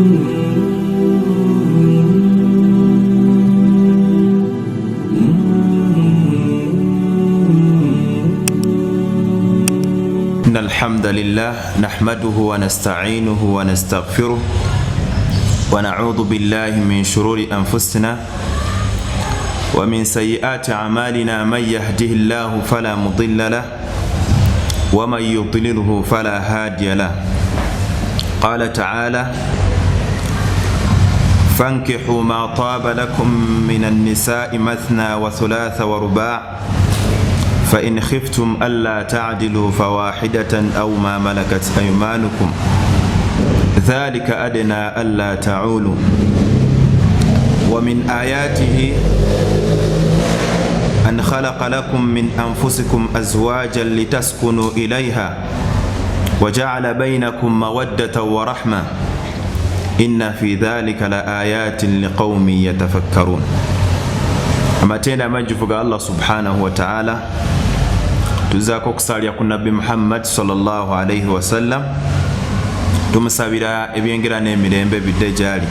إن الحمد لله نحمده ونستعينه ونستغفره ونعوذ بالله من شرور أنفسنا ومن سيئات أعمالنا من يهده الله فلا مضل له ومن يضلله فلا هادي له. قال تعالى: فانكحوا ما طاب لكم من النساء مثنى وثلاث ورباع فإن خفتم ألا تعدلوا فواحدة أو ما ملكت أيمانكم ذلك أدنى ألا تعولوا. ومن آياته أن خلق لكم من أنفسكم أزواجا لتسكنوا إليها وجعل بينكم مودة ورحمة إن في ذلك لآيات لقوم يتفكرون. أما تينا مجفق الله سبحانه وتعالى tuzako kusalya ku Nabi Muhammad sallallahu alayhi wa sallam, tumusabira ebyengera n'emirembe bidde gyali,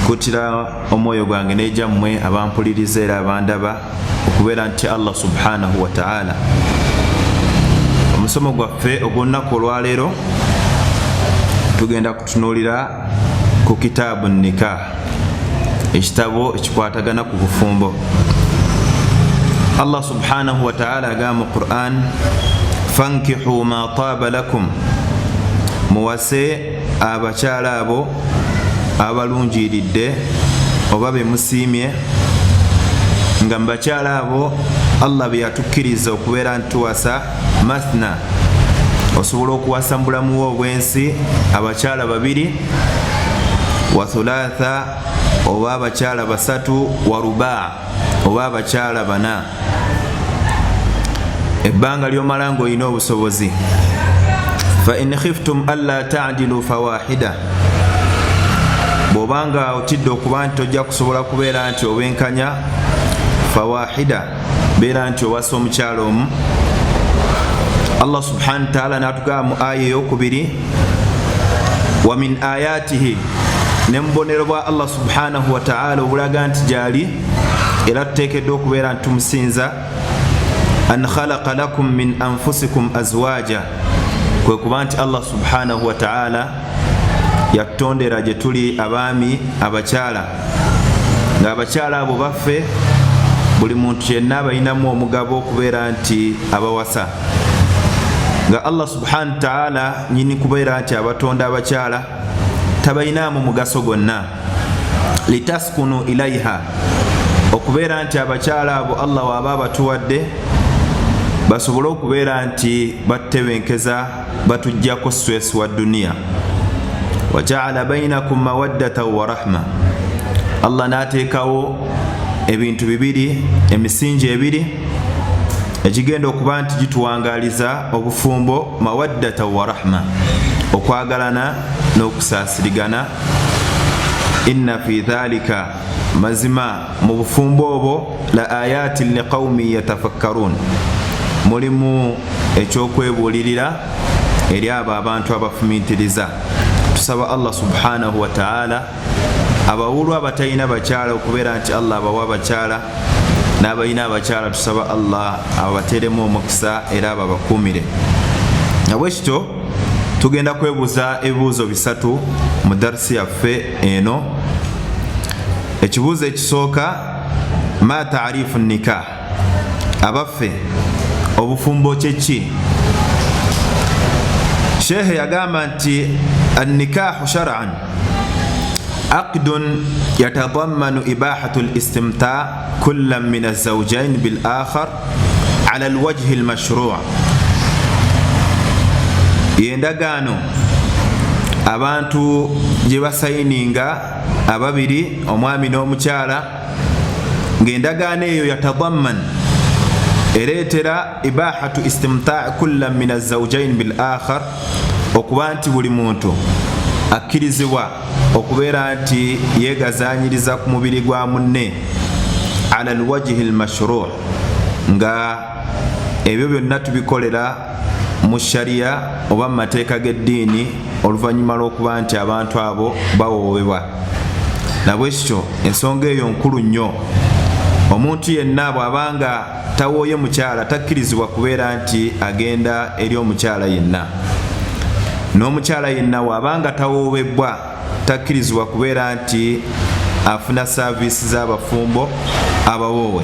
kutira omwoyo gwange n'ejammwe abampuliriza era abandaba okubeera nti Allah subhanahu wa ta'ala. Omusomo gwaffe ogw'olunaku olwaleero tugenda kutunuulira ku kitaabu nikah, ekitabo ekikwatagana ku bufumbo. Allah subhanahu wa ta'ala agamba mu Qur'an: fankihu ma taaba lakum, muwase abakyala abo abalungiridde oba be musiimye, nga mu bakyala abo Allah bye yatukkiriza okubeera ntuwasa mathna, osobola okuwasa mu bulamu obwensi abakyala babiri, wa thulatha oba abakyala basatu, wa rubaa oba abakyala bana, ebbanga ly'omala ng'olina obusobozi. Fa in khiftum alla ta'dilu fawahida, bw'obanga otidde okuba nti tojja kusobola kubeera nti obenkanya, fawahida, beera nti owasa omukyala omu. Allah subhanahu wa ta'ala n'atugamba mu aya ey'okubiri: wa min ayatihi, ne mubonero bwa Allah subhanahu wa ta'ala obulaga nti gyali era tuteekeddwa okubeera nti tumusinza, an khalaqa lakum min anfusikum azwaja, kwe kuba nti Allah subhanahu wa ta'ala yatutondera gye tuli abaami abakyala, ng'abakyala abo baffe buli muntu yenna abalinamu omugabo okubeera nti abawasa, nga Allah subhanahu wa ta'ala nyini kubeera nti abatonda abakyala tabalinamu mugaso gwonna. Litaskunu ilaiha, okubeera nti abakyala abo Allah waaba batuwadde basobole okubeera nti batebenkeza batujjako stress wa dunia. Wajaala bainakum mawaddata wa rahma, Allah n'ateekawo ebintu bibiri, emisingi ebiri ekigenda okuba nti gituwangaliza obufumbo, mawaddata wa rahma, okwagalana n'okusaasirigana. Inna fi dhalika, mazima mu bufumbo obwo, la ayatin liqawmi yatafakkarun, mulimu ekyokwebuulirira eri abo abantu abafumintiriza. Tusaba Allah subhanahu wa ta'ala abawulu abatalina bakyala okubeera nti Allah abawa abakyala, n'abalina abakyala tusaba Allah abateremu omukisa era ababakuumire. Nabwekityo tugenda kwebuuza ebibuuzo bisatu mu darsi yaffe eno. Ekibuuzo ekisooka: ma taarifu nikah, abaffe obufumbo kyeki? Sheikh yagamba nti an-nikahu shar'an aqdun yatadammanu ibahatu al-istimta' kullan min az-zawjayn bil akhar ala al-wajhi al-mashru'. Yendagaano abantu gye basayininga ababiri, omwami n'omukyala, ng'endagaano eyo yatadamman, ereetera ibahatu istimta' kullan min az-zawjayn bil akhar, okuba nti buli muntu akkirizibwa okubeera nti yeegazanyiriza ku mubiri gwa munne, ala al-wajhi al-mashru', nga ebyo byonna tubikolera mu sharia oba mu mateeka g'eddiini oluvannyuma lw'okuba nti abantu abo bawoowebwa. Nabwekityo ensonga eyo nkulu nnyo. Omuntu yenna bw'abanga tawooye mukyala takkirizibwa kubeera nti agenda eri omukyala yenna. N'omukyala yenna bw'abanga tawoobebwa takkirizibwa kubeera nti afuna saaviisi z'abafumbo abawoowe.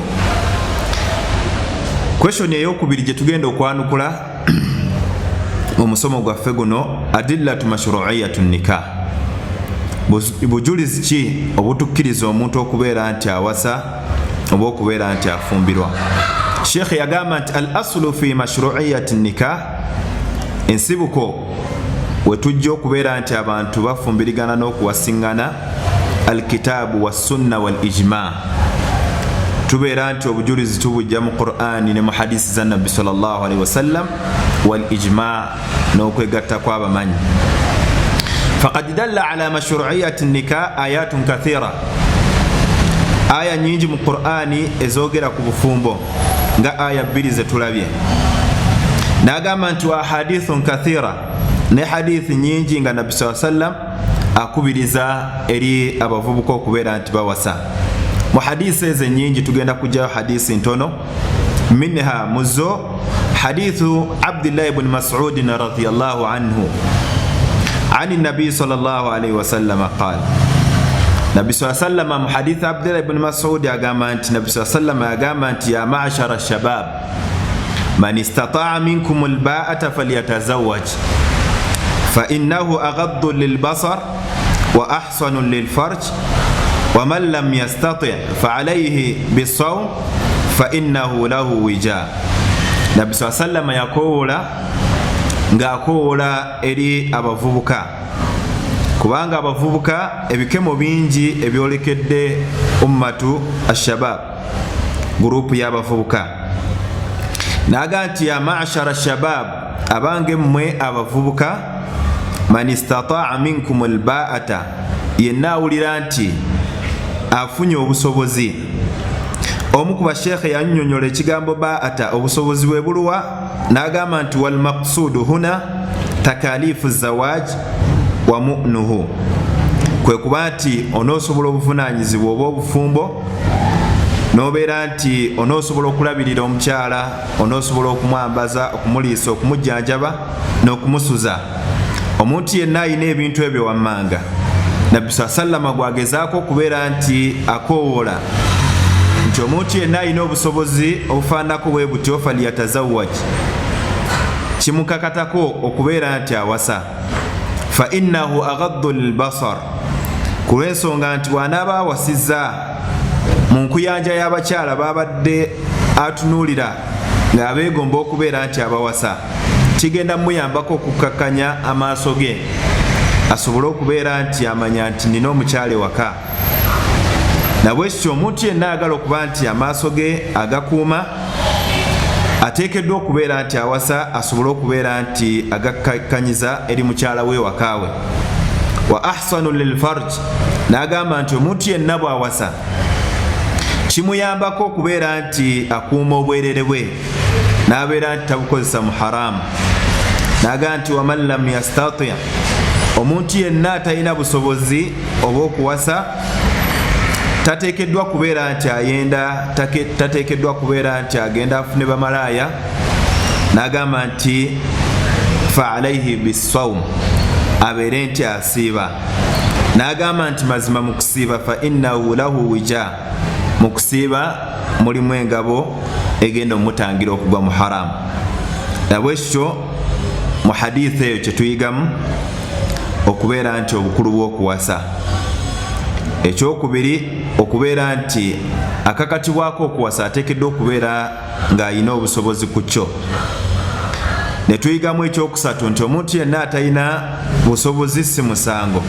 Question ey'okubiri gye tugenda okwanukula omusomo gwaffe guno, adillatu mashru'iyatu nikah. Bujulizi ki obutukkiriza omuntu okubeera nti awasa oba okubeera nti afumbirwa? Sheikh yagamba nti al aslu fi mashru'iyati nikah, ensibuko wetujja okubeera nti abantu bafumbirigana n'okuwasiŋŋana alkitaabu wassunna wal ijma. Tubeera nti obujulizi tubujja mu Qur'ani ne mu hadisi za Nabbi sallallahu alaihi wasallam wal ijma n'okwegatta kw'abamanyi. Faqad dalla ala mashru'iyati nikah ayatun kathira. Aya nyingi mu Qur'ani ezoogera ku bufumbo nga aya 2 ze tulabye. N'agamba nti wa hadithun kathira, ne hadithi nyingi nga Nabbi sallallahu alaihi wasallam akubiriza eri abavubuka okubeera nti bawasa. Mu hadisi ezo nyingi tugenda kujja hadisi ntono. Minha muzo hadithu Abdullah ibn Mas'ud radhiyallahu anhu عن النبي صلى الله عليه وسلم قال. Nabi sallallahu alaihi wasallam mu hadith Abdullah ibn Mas'ud agamba nti Nabi sallallahu alaihi wasallam agamba nti ya ma'ashara ash-shabab man istata'a minkum al-ba'ata falyatazawwaj fa innahu aghaddu lil-basar wa ahsanu lil-farj wa man lam yastati' fa alayhi bis-sawm fa innahu lahu wija. Nabi sallallahu alaihi wasallam yakoola ng'akoola eri abavubuka, kubanga abavubuka ebikemo bingi ebyolekedde ummatu ashabab, gurupu y'abavubuka. Naga nti ya ma'ashara shabab, abange mmwe abavubuka, man istata'a minkum alba'ata, yenna awulira nti afunye obusobozi. Omu ku basheekhe yannyonnyola ekigambo ba'ata obusobozi bwe buluwa, n'agamba nti wal maqsudu huna takalifu zawaj wa mu'nuhu, kwe kuba nti onoosobola obuvunaanyizibwa oba obufumbo, n'obeera nti onoosobola okulabirira omukyala, onoosobola okumwambaza, okumuliisa, okumujjanjaba n'okumusuza. Omuntu yenna alina ebintu ebyo wammanga. Nabbi sallallahu alaihi wasallam gwagezaako okubeera nti akoowola nti omuntu yenna alina obusobozi obufaanako bwe butyo falyatazawwaj, kimukakatako okubeera nti awasa. Fa innahu aghaddu lilbasar, ku lw'ensonga nti bw'anaaba awasizza mu nkuyanja y'abakyala babadde atunuulira ng'abeegomba okubeera nti abawasa, kigenda muyambako okukakkanya amaaso ge asobole okubeera nti amanya nti nina omukyala ewaka. Nabwekityo omuntu yenna ayagala okuba nti amaaso ge agakuuma ateekeddwa okubeera nti awasa, asobole okubeera nti agakkanyiza eri mukyala we wakaawe. Wa ahsanu lilfarj, n'agamba nti omuntu yenna bw'awasa kimuyambako okubeera nti akuuma obwerere bwe, n'abeera nti tabukozesa mu haramu. N'agamba nti waman lam yastati', omuntu yenna atalina busobozi oba okuwasa tateekeddwa kubeera nti ayenda, tateekeddwa kubeera nti agenda afune bamalaaya. N'agamba nti fa alayhi bis-sawm, abeere nti asiiba. N'agamba nti mazima mu kusiiba fa innahu lahu wija, mu kusiiba mulimu engabo egenda omutangira okugwa mu haramu. Nabwekityo mu hadithi eyo kye tuyigamu okubeera nti obukulu bw'okuwasa. Ekyokubiri, okubeera nti akakatibwako okuwasa ateekeddwa okubeera ng'alina obusobozi ku kyo. Ne tuyigamu ekyokusatu nti omuntu yenna atalina busobozi si musango,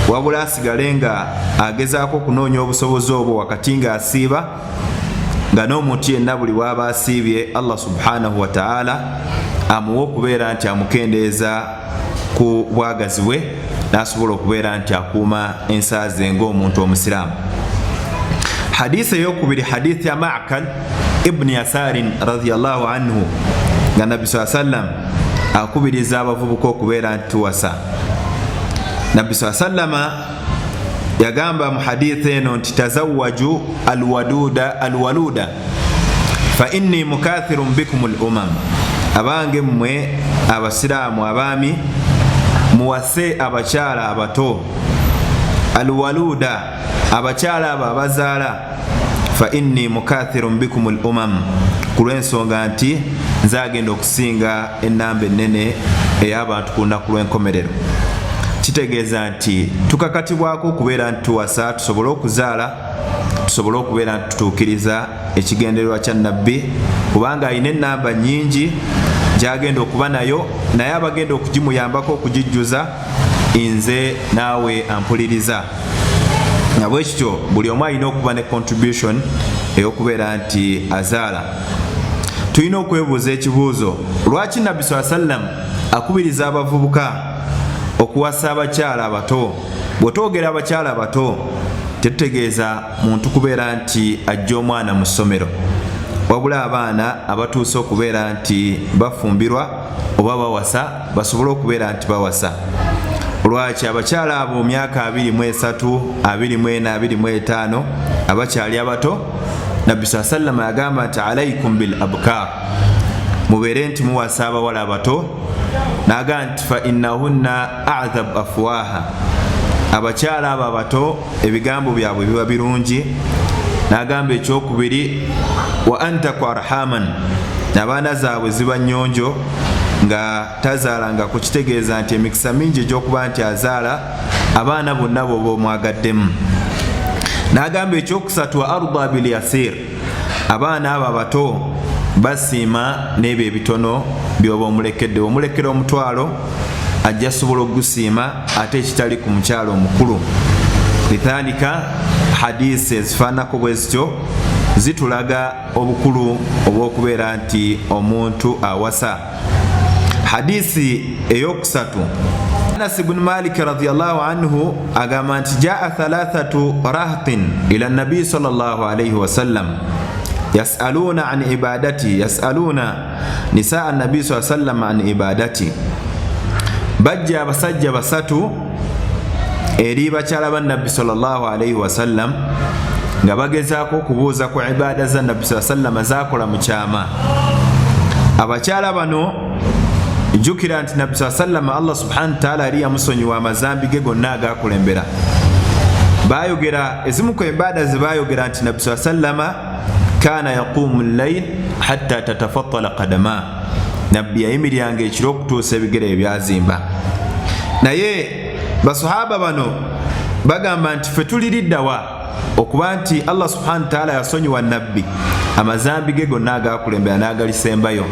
wabula asigale nga agezaako okunoonya obusobozi obwo wakati ng'asiiba, nga n'omuntu yenna buli waba asiibye Allah subhanahu wa ta'ala amuwa okubeera nti amukendeeza ku bwagazi bwe, n'asobola okubeera nti akuuma ensaaze ng'omuntu omusiraamu. Hadisi ey'okubiri, hadithi ya Ma'kal ibn Yasarin radhiyallahu anhu, nga Nabbi sallallahu alaihi wasallam akubiriza abavubuka okubeera nti tuwasa. Nabbi sallama yagamba mu hadithi eno nti tazawwaju alwaluda fa inni mukathirun bikum al-umam, abange mmwe abasiraamu abaami muwase abakyala abato. Alwaluda, abakyala abo abazaala. Fa inni mukathirun bikum al-umam, kulw'ensonga nti nzagenda okusinga ennamba ennene ey'abantu ku lunaku lw'enkomerero. Kitegeeza nti tukakatibwako okubeera nti tuwasa, tusobole okuzaala, tusobole okubeera nti tutuukiriza ekigendererwa kya nabbi, kubanga alina ennamba nnyingi gyagenda okuba nayo, naye abagenda okugimuyambako okugijjuza nze naawe ampuliriza. Na bwe kityo buli omu alina okuba ne contribution ey'okubeera nti azaala. Tulina okwebuuza ekibuuzo, lwaki nabbi sallam akubiriza abavubuka okuwasa abakyala abato? Bw'otwogera abakyala abato tetutegeeza muntu kubeera nti ajja omwana mu ssomero, wabula abaana abatuuse okubeera nti bafumbirwa oba bawasa, basobole okubeera nti bawasa. Lwaki abakyala abo myaka 23, 24, 25 abakyali abato, nabbi sallam yagamba nti alaikum bil abkar, mubeere nti muwasa abawala abato. Naga nti fa innahunna a'dhab afwaha, abakyala abo abato ebigambo byabwe biba birungi. Nagamba ekyokubiri wa antaku arhaman, nabaana zaabwe ziba nnyonjo nga tazaalanga, ku kitegeeza nti emikisa mingi egy'okuba nti azaala abaana bonna bwoba omwagaddemu. Nagamba ekyokusatu wa arda bil yasir, abaana abo abato basiima n'ebyo ebitono byoba omulekedde. Omulekera omutwalo ajja sobola okugusiima ate ekitali ku mukyalo omukulu. Lithalika hadisi ezifaanako bwe zityo zitulaga obukulu obw'okubeera nti omuntu awasa. Hadisi eyokusatu, Anas ibn Malik radiyallahu anhu agamba nti jaa thalathatu rahtin ila nabi sallallahu alayhi wasallam yasaluna an ibadati, yasaluna nisaa nabi sallallahu alayhi wasallam an ibadati. Bajja abasajja basatu eri bakyala ba nabbi sallallahu alayhi wasallam nga bagezaako okubuuza ku ibaada za nabbi sallallahu alayhi wasallam zaakola mu kyama. Abakyala bano jukira nti nabbi sallallahu alayhi wasallam Allah subhanahu wa ta'ala yali yamusonyiwa amazambi ge gonna agakulembera. Bayogera ezimu ku ibaada ze bayogera nti nabbi sallallahu alayhi wasallam kana yaqumu al-layl hatta tatafattala qadama, nabbi yayimiryanga ekiro okutuusa ebigere ebyazimba. Naye basahaba bano bagamba nti ffe tuliriddawa okuba nti Allah subhanahu wa ta'ala yasonyiwa nabbi amazambi ge gonna agakulembera n'agalisembayo.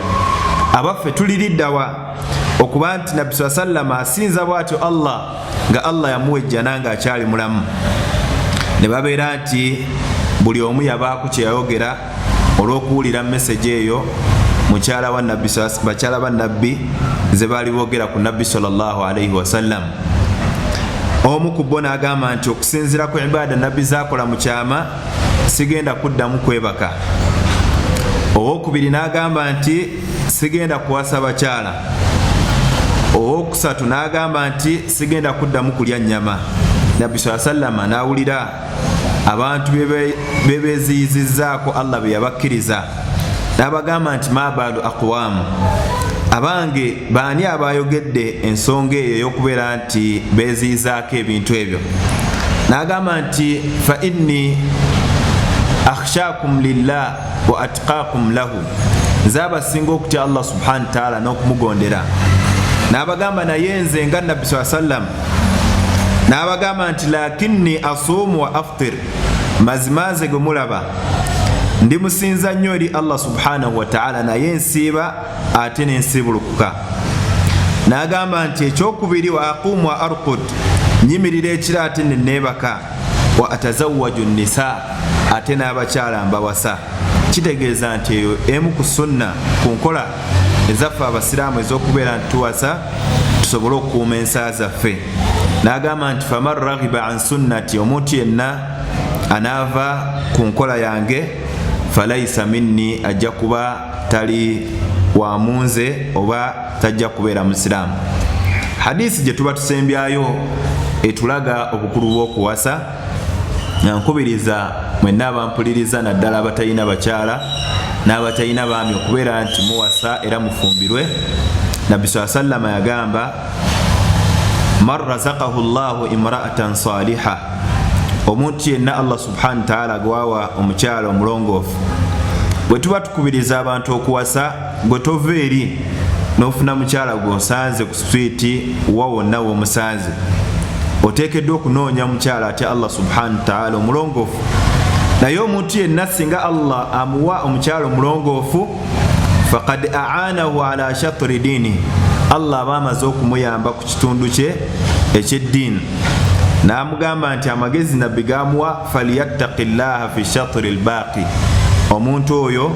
Abaffe tuliriddawa okuba nti nabbi sallallahu alayhi wasallam asinza bw'atyo Allah nga Allah yamuwejjana nga akyali mulamu. Ne babeera nti buli omu yabaako kye yayogera olw'okuwulira message eyo bakyala ba nabbi ze baali boogera ku nabbi sallallahu alayhi wasallam. Omu ku bo n'agamba nti okusinziira ku ibaada nabbi zaakola mu kyama sigenda kuddamu kwebaka. Owokubiri n'agamba nti sigenda kuwasa bakyala. Owokusatu n'agamba nti sigenda kuddamu kulya nnyama. Nabbi sallallahu alayhi wasallam n'awulira abantu bebeeziyizizzaako Allah bye yabakkiriza, n'abagamba nti ma baalu aqwamu, abange baani abayogedde ensonga eyo ey'okubeera nti beeziyizaako ebintu ebyo. N'agamba nti fa inni akhshaakum lillah wa atqaakum lahu, nze abasinga okutya Allah subhanahu wa ta'ala n'okumugondera. N'abagamba naye nze nga nabbi sallallahu alayhi wasallam, n'abagamba nti lakinni asuumu wa aftir, mazima nze gwe mulaba ndi musinza nnyo eri Allah subhanahu wa ta'ala, naye nsiiba ate nensibulukuka. N'agamba nti ekyokubiri wa aqumu wa arqud, nyimirira ekiro ate nenneebaka. Wa atazawwaju nisa, ate n'abakyala mbawasa. Kitegeeza nti eyo emu ku sunna ku nkola ezaffe abasiraamu ez'okubeera nti tuwasa tusobole okukuuma ensa zaffe. N'agamba nti faman raghiba an sunnati, omuntu yenna anaava ku nkola yange falayisa minni, ajja kuba tali wa munze oba tajja kubeera musiraamu. Hadisi gye tuba tusembyayo etulaga obukulu bw'okuwasa. Nkubiriza mwenna abampuliriza naddala abatalina bakyala n'abatalina baami okubeera nti muwasa era mufumbirwe. Nabbi sallama yagamba, man razaqahu llahu imra'atan saliha, omuntu yenna Allah subhanahu wa ta'ala gwawa omukyala omulongoofu. Bwe tuba tukubiriza abantu okuwasa, gwe tova eri n'ofuna mukyala gw'osanze ku swiiti wa wonna w'omusanze, oteekeddwa okunoonya mukyala ate Allah subhanahu wa ta'ala omulongoofu. Naye omuntu yenna singa Allah amuwa omukyala omulongoofu, faqad aanahu ala shatri diini, Allah aba amaze okumuyamba ku kitundu kye eky'eddiini. N'amugamba nti amagezi nabbi gamuwa, falyattaqillaha fi shatri albaaqi, omuntu oyo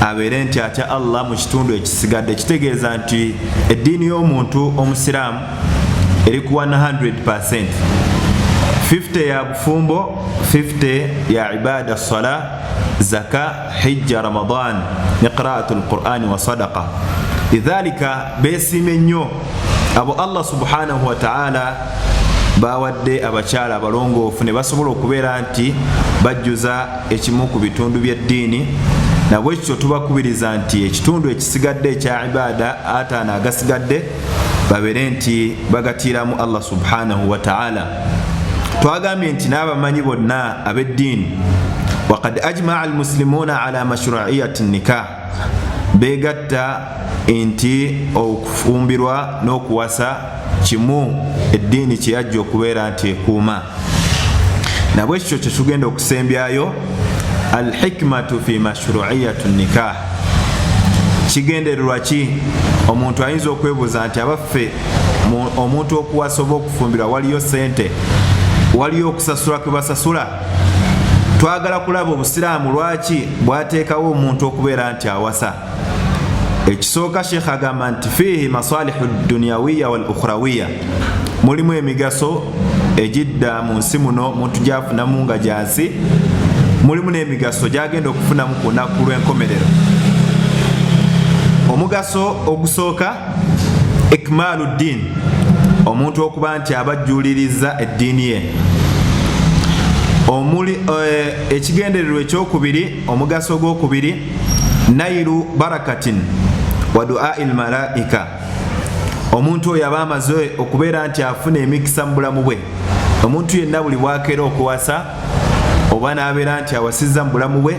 abeere nti atya Allah mu kitundu ekisigadde. Kitegeeza nti eddiini y'omuntu omusiraamu eri ku 100%. 50 ya bufumbo, 50 ya ibada, sala, zaka, hijja, ramadan, ne qira'atul qur'ani wa sadaqa. Lidhalika beesiime nnyo abo Allah subhanahu wa ta'ala bawadde abakyala abalongoofu ne basobola okubeera nti bajjuza ekimu ku bitundu by'eddiini. Nabwe kityo tubakubiriza nti ekitundu ekisigadde ekya ibada, ataano agasigadde, babeere nti bagatiiramu Allah subhanahu wa ta'ala. Twagambye nti n'abamanyi bonna ab'eddiini, waqad ajma'a almuslimuuna ala mashru'iyyati nikah, beegatta nti okufumbirwa n'okuwasa kimu eddiini kye yajja okubeera nti ekuuma. Nabwe kityo kye tugenda okusembyayo, alhikmatu fi mashru'iyyati nikah. Kigendererwa ki? Omuntu ayinza okwebuuza nti abaffe omuntu okuwasa oba okufumbirwa waliyo sente, waliyo okusasula kwe basasula? Twagala kulaba obusiraamu lwaki bwateekawo omuntu okubeera nti awasa. Ekisooka Sheikh agamba nti fihi masalihu dunyawiya wal ukhrawiya, mulimu emigaso egidda mu nsi muno muntu gyafunamu nga gyansi, mulimu n'emigaso gyagenda okufunamu ku lunaku lw'enkomerero. Omugaso ogusooka, ikmaalu ddiin, omuntu okuba nti abajjuliriza eddiini ye. Ekigendererwa ekyokubiri, omugaso ogwokubiri, nailu barakatin wa du'ail malaika, omuntu oyo aba amaze okubeera nti afuna emikisa mu bulamu bwe. Omuntu yenna buli bwakeera okuwasa oba n'abeera nti awasizza mu bulamu bwe,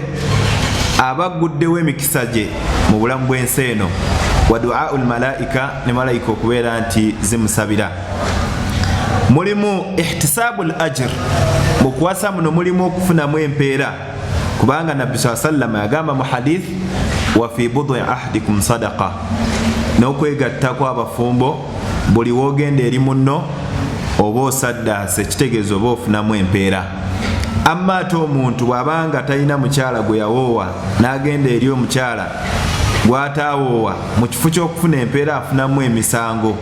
aba aguddewo emikisa gye mu bulamu bw'ensi eno. Wa du'aul malaika, ne malayika okubeera nti zimusabira. Mulimu ihtisabul ajr, mu kuwasa muno mulimu okufunamu empeera, kubanga Nabbi sallallahu yagamba mu hadith, wa fi bud'i ahdikum sadaqa, n'okwegatta kw'abafumbo buli woogenda eri munno oba osaddaase, kitegeeza oba ofunamu empeera. Amma ate omuntu bw'abanga talina mukyala gwe yawoowa n'agenda eri omukyala gw'ataawoowa, mu kifo ky'okufuna empeera afunamu emisango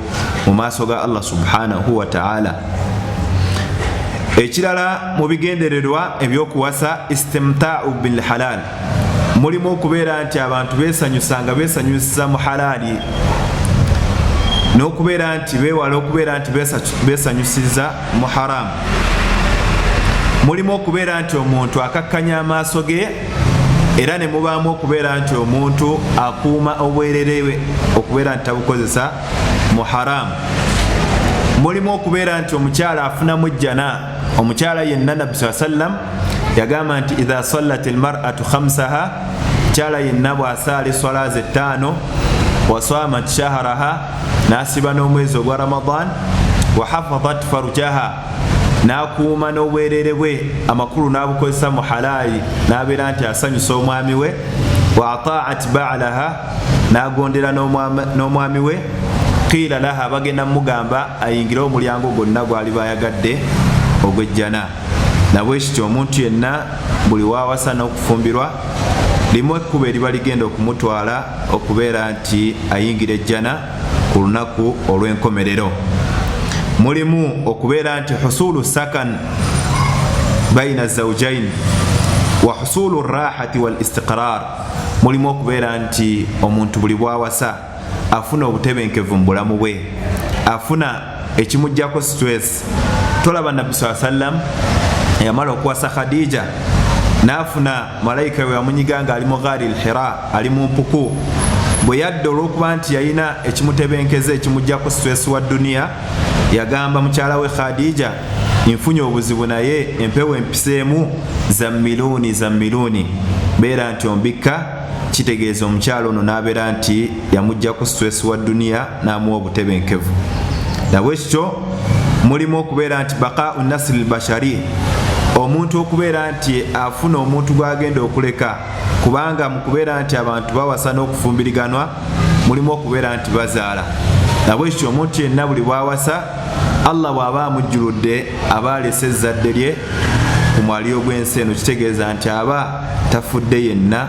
mu maaso ga Allah subhanahu wa ta'ala. Ekirala mu bigendererwa ebyokuwasa, istimtaa'u bil halal, mulimu okubeera nti abantu beesanyusanga beesanyusiza mu halaali, n'okubeera nti beewala okubeera nti beesanyusiza mu haramu. Mulimu okubeera nti omuntu akakkanya amaaso ge, era ne mubaamu okubeera nti omuntu akuuma obwerere bwe okubeera nti tabukozesa mu haramu. Mulimu okubeera nti omukyala afunamu jjana. Omukyala yenna Nabbi sallam yagamba nti idha sallat almar'atu khamsaha, mukyala yenna bw'asaala eswala ze 5, wa samat shahraha, n'asiba n'omwezi ogwa Ramadan, wa hafadhat farjaha, n'akuuma n'obwerere bwe amakulu n'abukozesa mu halaali, n'abeera nti asanyusa omwami we, wa ata'at ba'laha, n'agondera n'omwami we, qiila laha, bagenda mugamba ayingire omulyango gwonna gwali bayagadde ogw'ejjana. Nabwe kityo omuntu yenna buli waawasa n'okufumbirwa, limu ekkubo eriba ligenda okumutwala okubeera nti ayingira ejjana ku lunaku olw'enkomerero. Mulimu okubeera nti husulu sakan baina zawjain wa husulu rahati wal istiqrar, mulimu okubeera nti omuntu buli bwawasa afuna obutebenkevu mu bulamu bwe, afuna ekimujjako stress. Tolaba Nabbi sallallahu alaihi wasallam yamala okuwasa Khadija n'afuna malayika we yamunyiga nga ali mu Ghari al-Hira, ali mu mpuku. Bwe yadda olw'okuba nti yalina ekimutebenkeza ekimujjako stress wa duniya, yagamba mukyala we Khadija, nfunye obuzibu naye empewo empiseemu zammiluni, beera nti ombikka. Kitegeeza omukyalo ono n'abeera nti yamujjako stress wa duniya n'amuwa obutebenkevu. Nabwekityo mulimu okubeera nti baqa'u nasl al-bashari, omuntu okubeera nti afuna omuntu gwagenda okuleka, kubanga mu kubeera nti abantu bawasa n'okufumbiriganwa mulimu okubeera nti bazaala. Nabwekityo omuntu yenna buli bwawasa Allah bw'aba amujjuludde aba alese ezzadde lye ku mwaliiro gw'ensi eno, kitegeeza nti aba tafudde yenna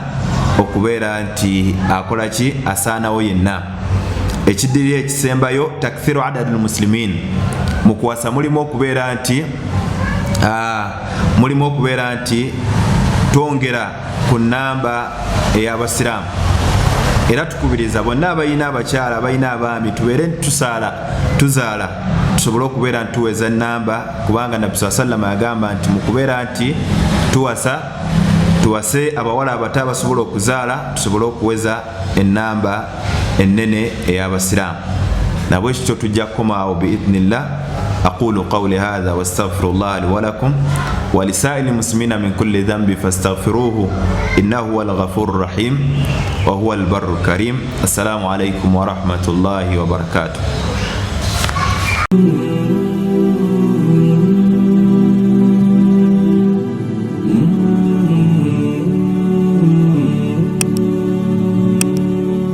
okubeera nti akola ki, asaanawo yenna. Ekiddirira ekisembayo takthiru adadul muslimin, mu kuwasa mulimu okubeera nti twongera ku nnamba ey'abasiraamu, era tukubiriza bonna abalina abakyala, abalina abaami, tubeere tuzaala tusobole okubeera nti tuweza ennamba, kubanga Nabbi sallallahu alaihi wasallam yagamba nti mu kubeera nti tuwase abawala abato abasobola okuzaala, tusobole okuweza ennamba ennene ey'abasiraamu. Nabwekityo tujja kukomaawo biidhnillah. أقول قولي هذا واستغفر الله لي ولكم ولسائر المسلمين من كل ذنب فاستغفروه إنه هو الغفور الرحيم وهو البر الكريم. السلام عليكم ورحمة الله وبركاته.